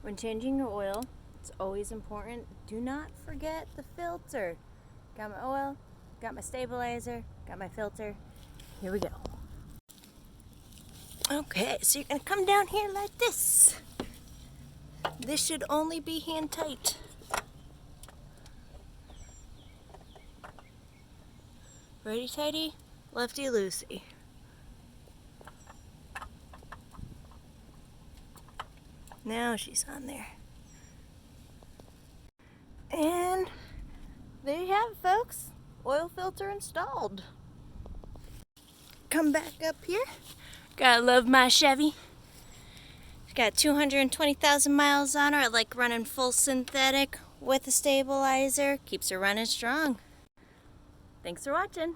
When changing your oil, it's always important. Do not forget the filter. Got my oil, got my stabilizer, got my filter. Here we go. Okay, so you're gonna come down here like this. This should only be hand tight. Righty tighty, lefty loosey. Now she's on there. And there you have it, folks. Oil filter installed. Come back up here. Gotta love my Chevy. It's got 220,000 miles on her. I like running full synthetic with a stabilizer. Keeps her running strong. Thanks for watching.